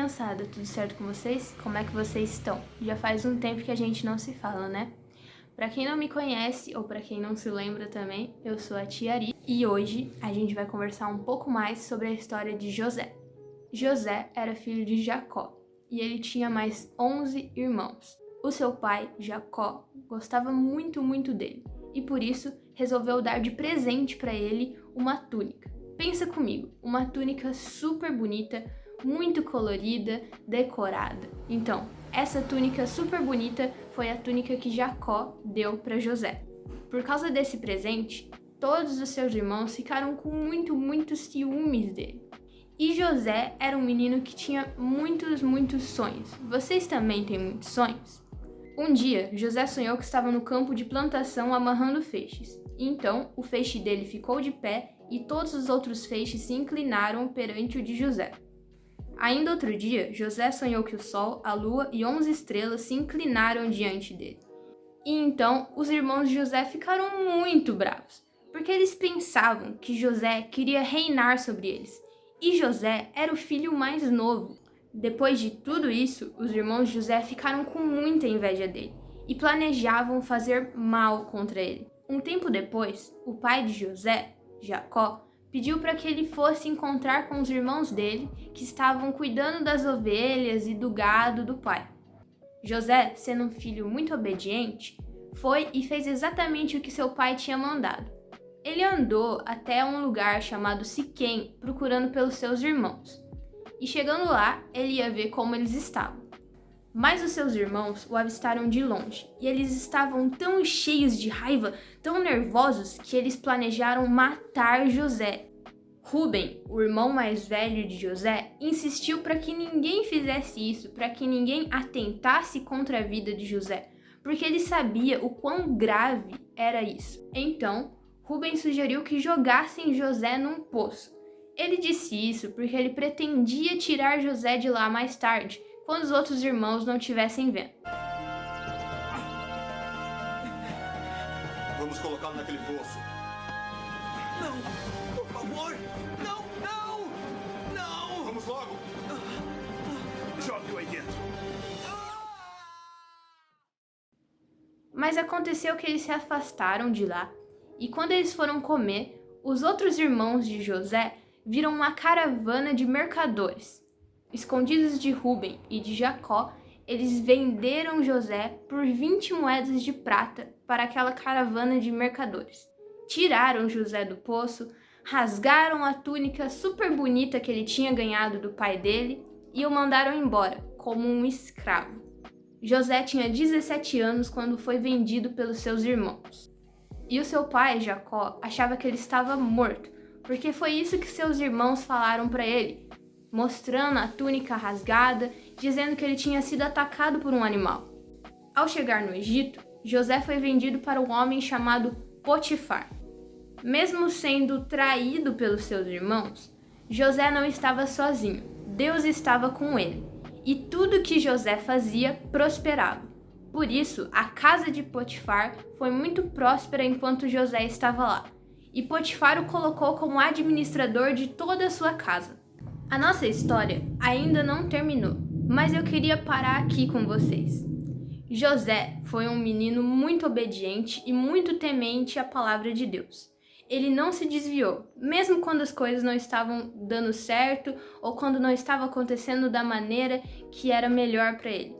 criançada, tudo certo com vocês? Como é que vocês estão? Já faz um tempo que a gente não se fala, né? Pra quem não me conhece, ou pra quem não se lembra também, eu sou a Tia Ari e hoje a gente vai conversar um pouco mais sobre a história de José. José era filho de Jacó e ele tinha mais 11 irmãos. O seu pai, Jacó, gostava muito dele e por isso resolveu dar de presente pra ele uma túnica. Pensa comigo, uma túnica super bonita, muito colorida, decorada. Então, essa túnica super bonita foi a túnica que Jacó deu para José. Por causa desse presente, todos os seus irmãos ficaram com muitos ciúmes dele. E José era um menino que tinha muitos sonhos. Vocês também têm muitos sonhos? Um dia, José sonhou que estava no campo de plantação amarrando feixes. Então, o feixe dele ficou de pé e todos os outros feixes se inclinaram perante o de José. Ainda outro dia, José sonhou que o sol, a lua e 11 estrelas se inclinaram diante dele. E então, os irmãos de José ficaram muito bravos, porque eles pensavam que José queria reinar sobre eles. E José era o filho mais novo. Depois de tudo isso, os irmãos de José ficaram com muita inveja dele e planejavam fazer mal contra ele. Um tempo depois, o pai de José, Jacó, pediu para que ele fosse encontrar com os irmãos dele, que estavam cuidando das ovelhas e do gado do pai. José, sendo um filho muito obediente, foi e fez exatamente o que seu pai tinha mandado. Ele andou até um lugar chamado Siquém, procurando pelos seus irmãos. E chegando lá, ele ia ver como eles estavam. Mas os seus irmãos o avistaram de longe, e eles estavam tão cheios de raiva, tão nervosos, que eles planejaram matar José. Rubem, o irmão mais velho de José, insistiu para que ninguém fizesse isso, para que ninguém atentasse contra a vida de José, porque ele sabia o quão grave era isso. Então, Rubem sugeriu que jogassem José num poço. Ele disse isso porque ele pretendia tirar José de lá mais tarde, quando os outros irmãos não estivessem vendo. Vamos colocá-lo naquele poço. Não! Por favor! Não! Vamos logo! Jogue-o aí dentro. Mas aconteceu que eles se afastaram de lá, e quando eles foram comer, os outros irmãos de José viram uma caravana de mercadores. Escondidos de Rubem e de Jacó, eles venderam José por 20 moedas de prata para aquela caravana de mercadores. Tiraram José do poço, rasgaram a túnica super bonita que ele tinha ganhado do pai dele e o mandaram embora como um escravo. José tinha 17 anos quando foi vendido pelos seus irmãos. E o seu pai, Jacó, achava que ele estava morto, porque foi isso que seus irmãos falaram para ele, mostrando a túnica rasgada, dizendo que ele tinha sido atacado por um animal. Ao chegar no Egito, José foi vendido para um homem chamado Potifar. Mesmo sendo traído pelos seus irmãos, José não estava sozinho. Deus estava com ele, e tudo que José fazia prosperava. Por isso, a casa de Potifar foi muito próspera enquanto José estava lá, e Potifar o colocou como administrador de toda a sua casa. A nossa história ainda não terminou, mas eu queria parar aqui com vocês. José foi um menino muito obediente e muito temente à palavra de Deus. Ele não se desviou, mesmo quando as coisas não estavam dando certo ou quando não estava acontecendo da maneira que era melhor para ele.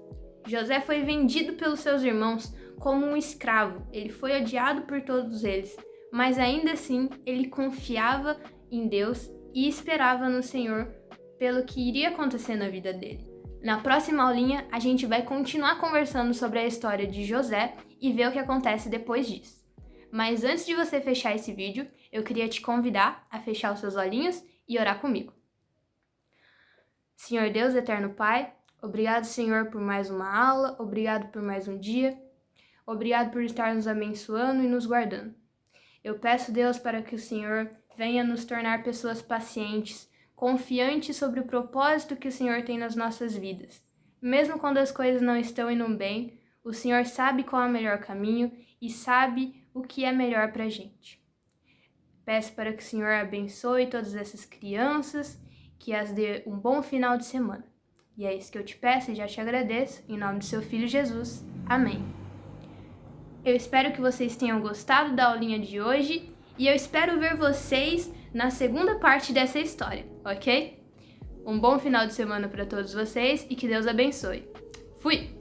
José foi vendido pelos seus irmãos como um escravo, ele foi odiado por todos eles, mas ainda assim ele confiava em Deus e esperava no Senhor pelo que iria acontecer na vida dele. Na próxima aulinha, a gente vai continuar conversando sobre a história de José e ver o que acontece depois disso. Mas antes de você fechar esse vídeo, eu queria te convidar a fechar os seus olhinhos e orar comigo. Senhor Deus, eterno Pai, obrigado, Senhor, por mais uma aula, obrigado por mais um dia, obrigado por estar nos abençoando e nos guardando. Eu peço, Deus, para que o Senhor venha nos tornar pessoas pacientes, confiantes sobre o propósito que o Senhor tem nas nossas vidas. Mesmo quando as coisas não estão indo bem, o Senhor sabe qual é o melhor caminho e sabe o que é melhor para a gente. Peço para que o Senhor abençoe todas essas crianças, que as dê um bom final de semana. E é isso que eu te peço e já te agradeço, em nome do seu Filho Jesus. Amém. Eu espero que vocês tenham gostado da aulinha de hoje e eu espero ver vocês na segunda parte dessa história, ok? Um bom final de semana para todos vocês e que Deus abençoe. Fui!